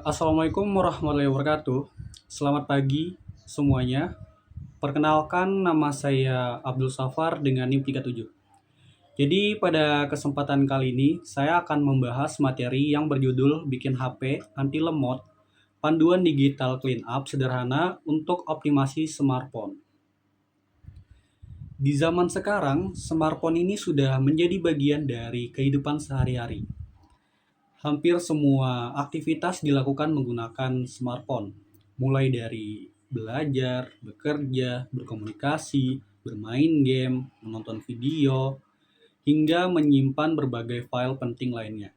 Assalamualaikum warahmatullahi wabarakatuh. Selamat pagi semuanya. Perkenalkan, nama saya Abdul Safar dengan NIM 37. Jadi pada kesempatan kali ini, saya akan membahas materi yang berjudul Bikin HP Anti Lemot, Panduan Digital Cleanup Sederhana untuk Optimasi Smartphone. Di zaman sekarang, smartphone ini sudah menjadi bagian dari kehidupan sehari-hari. Hampir semua aktivitas dilakukan menggunakan smartphone, mulai dari belajar, bekerja, berkomunikasi, bermain game, menonton video, hingga menyimpan berbagai file penting lainnya.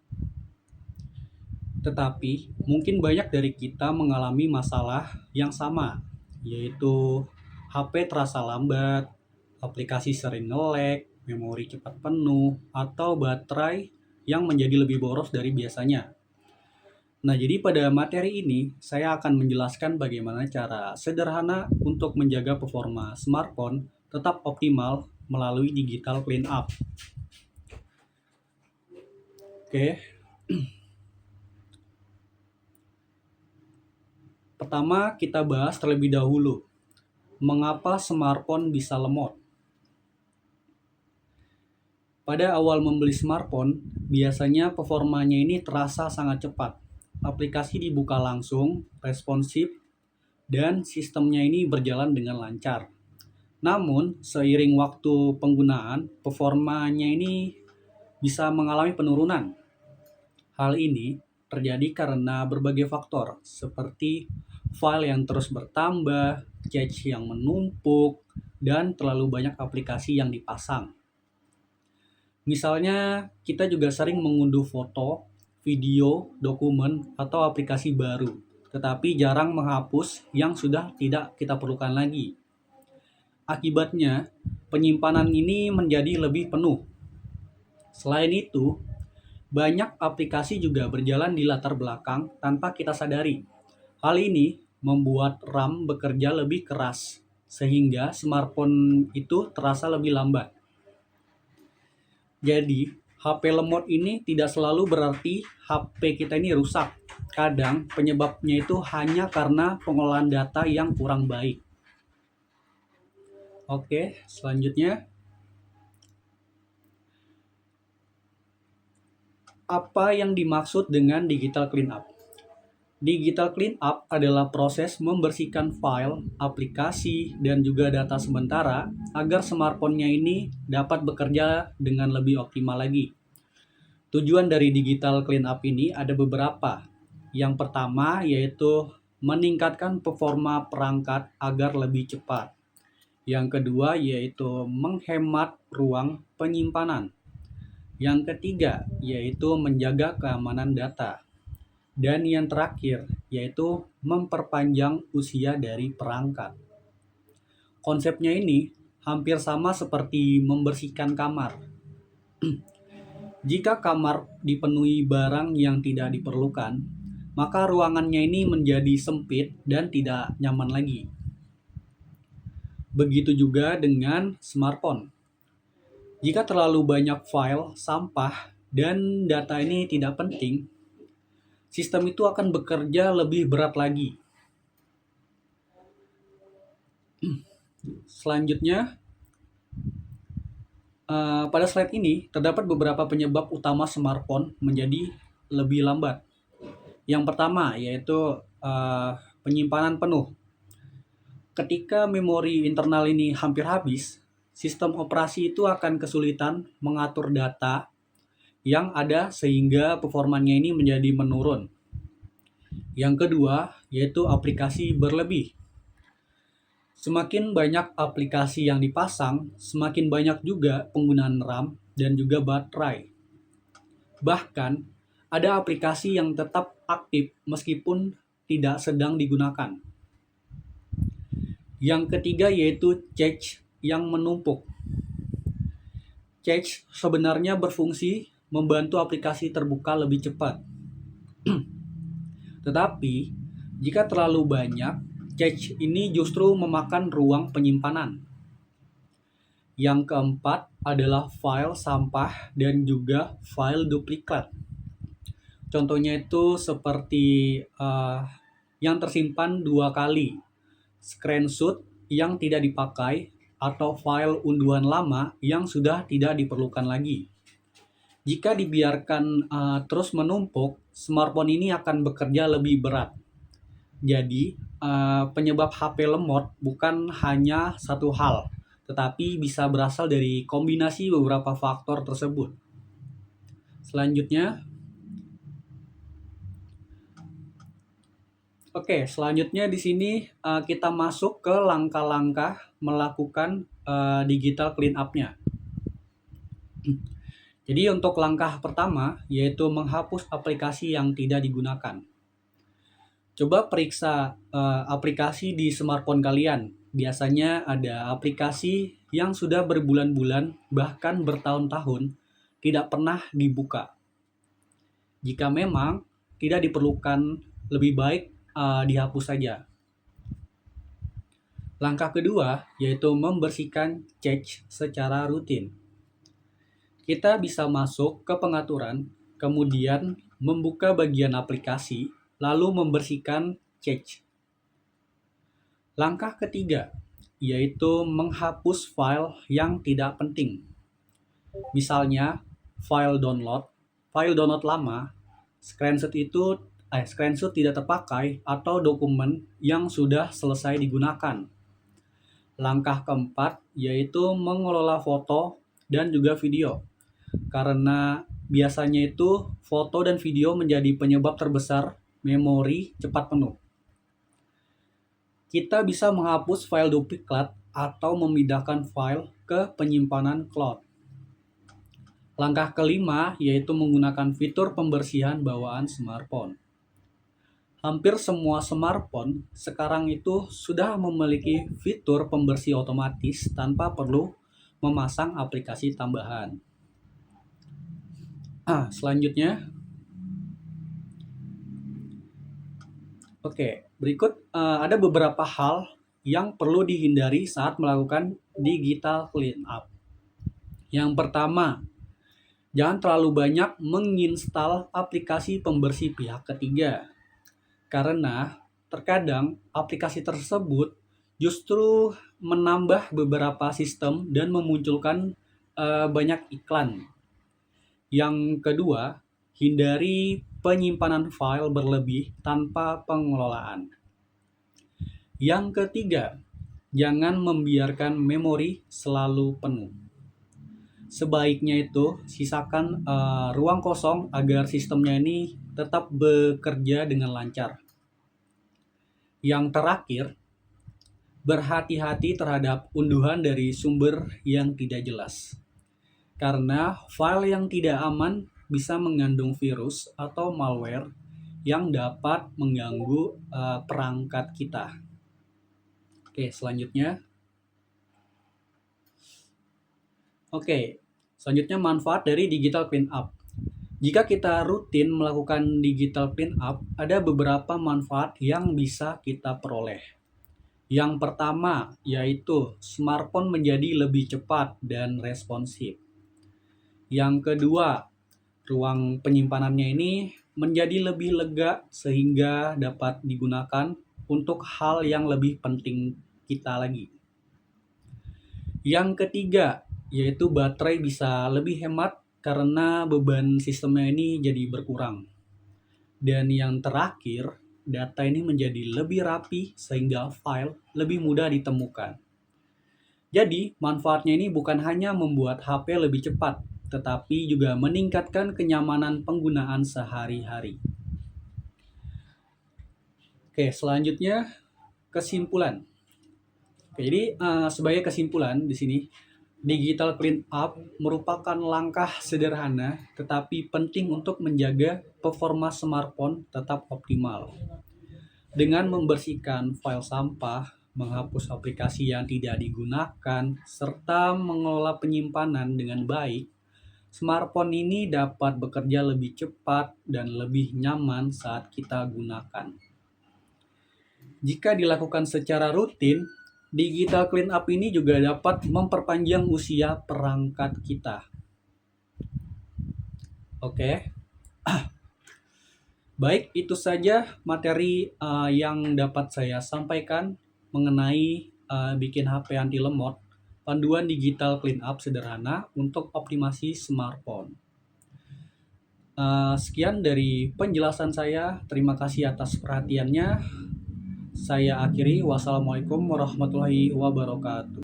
Tetapi, mungkin banyak dari kita mengalami masalah yang sama, yaitu HP terasa lambat, aplikasi sering nge-lag, memori cepat penuh, atau baterai yang menjadi lebih boros dari biasanya. Nah, jadi pada materi ini saya akan menjelaskan bagaimana cara sederhana untuk menjaga performa smartphone tetap optimal melalui digital cleanup. Oke, pertama kita bahas terlebih dahulu mengapa smartphone bisa lemot. Pada awal membeli smartphone, biasanya performanya ini terasa sangat cepat. Aplikasi dibuka langsung, responsif, dan sistemnya ini berjalan dengan lancar. Namun, seiring waktu penggunaan, performanya ini bisa mengalami penurunan. Hal ini terjadi karena berbagai faktor, seperti file yang terus bertambah, cache yang menumpuk, dan terlalu banyak aplikasi yang dipasang. Misalnya, kita juga sering mengunduh foto, video, dokumen, atau aplikasi baru, tetapi jarang menghapus yang sudah tidak kita perlukan lagi. Akibatnya, penyimpanan ini menjadi lebih penuh. Selain itu, banyak aplikasi juga berjalan di latar belakang tanpa kita sadari. Hal ini membuat RAM bekerja lebih keras, sehingga smartphone itu terasa lebih lambat. Jadi, HP lemot ini tidak selalu berarti HP kita ini rusak. Kadang penyebabnya itu hanya karena pengolahan data yang kurang baik. Oke, selanjutnya, apa yang dimaksud dengan digital cleanup? Digital cleanup adalah proses membersihkan file, aplikasi, dan juga data sementara agar smartphone-nya ini dapat bekerja dengan lebih optimal lagi. Tujuan dari digital cleanup ini ada beberapa. Yang pertama yaitu meningkatkan performa perangkat agar lebih cepat. Yang kedua yaitu menghemat ruang penyimpanan. Yang ketiga yaitu menjaga keamanan data. Dan yang terakhir yaitu memperpanjang usia dari perangkat. Konsepnya ini hampir sama seperti membersihkan kamar. Jika kamar dipenuhi barang yang tidak diperlukan, maka ruangannya ini menjadi sempit dan tidak nyaman lagi. Begitu juga dengan smartphone. Jika terlalu banyak file, sampah, dan data ini tidak penting, sistem itu akan bekerja lebih berat lagi. Selanjutnya, pada slide ini terdapat beberapa penyebab utama smartphone menjadi lebih lambat. Yang pertama yaitu penyimpanan penuh. Ketika memori internal ini hampir habis, sistem operasi itu akan kesulitan mengatur data yang ada sehingga performanya ini menjadi menurun. Yang kedua yaitu aplikasi berlebih. Semakin banyak aplikasi yang dipasang, semakin banyak juga penggunaan RAM dan juga baterai. Bahkan, ada aplikasi yang tetap aktif meskipun tidak sedang digunakan. Yang ketiga yaitu cache yang menumpuk. Cache sebenarnya berfungsi membantu aplikasi terbuka lebih cepat. Tetapi, jika terlalu banyak, cache ini justru memakan ruang penyimpanan. Yang keempat adalah file sampah dan juga file duplikat. Contohnya itu seperti yang tersimpan 2 kali, screenshot yang tidak dipakai, atau file unduhan lama yang sudah tidak diperlukan lagi. Jika dibiarkan terus menumpuk, smartphone ini akan bekerja lebih berat. Jadi, penyebab HP lemot bukan hanya satu hal, tetapi bisa berasal dari kombinasi beberapa faktor tersebut. Selanjutnya di sini kita masuk ke langkah-langkah melakukan digital clean up-nya. Jadi untuk langkah pertama yaitu menghapus aplikasi yang tidak digunakan. Coba periksa aplikasi di smartphone kalian. Biasanya ada aplikasi yang sudah berbulan-bulan bahkan bertahun-tahun tidak pernah dibuka. Jika memang tidak diperlukan, lebih baik dihapus saja. Langkah kedua yaitu membersihkan cache secara rutin. Kita bisa masuk ke pengaturan, kemudian membuka bagian aplikasi, lalu membersihkan cache. Langkah ketiga yaitu menghapus file yang tidak penting. Misalnya file download lama, screenshot tidak terpakai, atau dokumen yang sudah selesai digunakan. Langkah keempat yaitu mengelola foto dan juga video. Karena biasanya itu foto dan video menjadi penyebab terbesar memori cepat penuh. Kita bisa menghapus file duplikat atau memindahkan file ke penyimpanan cloud. Langkah kelima yaitu menggunakan fitur pembersihan bawaan smartphone. Hampir semua smartphone sekarang itu sudah memiliki fitur pembersih otomatis tanpa perlu memasang aplikasi tambahan. Selanjutnya, berikut ada beberapa hal yang perlu dihindari saat melakukan digital clean up. Yang pertama, jangan terlalu banyak menginstal aplikasi pembersih pihak ketiga. Karena terkadang aplikasi tersebut justru menambah beberapa sistem dan memunculkan banyak iklan. Yang kedua, hindari penyimpanan file berlebih tanpa pengelolaan. Yang ketiga, jangan membiarkan memori selalu penuh. Sebaiknya itu sisakan ruang kosong agar sistemnya ini tetap bekerja dengan lancar. Yang terakhir, berhati-hati terhadap unduhan dari sumber yang tidak jelas. Karena file yang tidak aman bisa mengandung virus atau malware yang dapat mengganggu perangkat kita. Selanjutnya manfaat dari digital clean up. Jika kita rutin melakukan digital clean up, ada beberapa manfaat yang bisa kita peroleh. Yang pertama yaitu smartphone menjadi lebih cepat dan responsif. Yang kedua, ruang penyimpanannya ini menjadi lebih lega sehingga dapat digunakan untuk hal yang lebih penting kita lagi. Yang ketiga, yaitu baterai bisa lebih hemat karena beban sistemnya ini jadi berkurang. Dan yang terakhir, data ini menjadi lebih rapi sehingga file lebih mudah ditemukan. Jadi, manfaatnya ini bukan hanya membuat HP lebih cepat, tetapi juga meningkatkan kenyamanan penggunaan sehari-hari. Selanjutnya kesimpulan. Jadi sebagai kesimpulan di sini, digital clean up merupakan langkah sederhana tetapi penting untuk menjaga performa smartphone tetap optimal. Dengan membersihkan file sampah, menghapus aplikasi yang tidak digunakan, serta mengelola penyimpanan dengan baik, smartphone ini dapat bekerja lebih cepat dan lebih nyaman saat kita gunakan. Jika dilakukan secara rutin, digital clean up ini juga dapat memperpanjang usia perangkat kita. Baik, itu saja materi yang dapat saya sampaikan mengenai bikin HP anti lemot, panduan digital cleanup sederhana untuk optimasi smartphone. Sekian dari penjelasan saya. Terima kasih atas perhatiannya. Saya akhiri. Wassalamualaikum warahmatullahi wabarakatuh.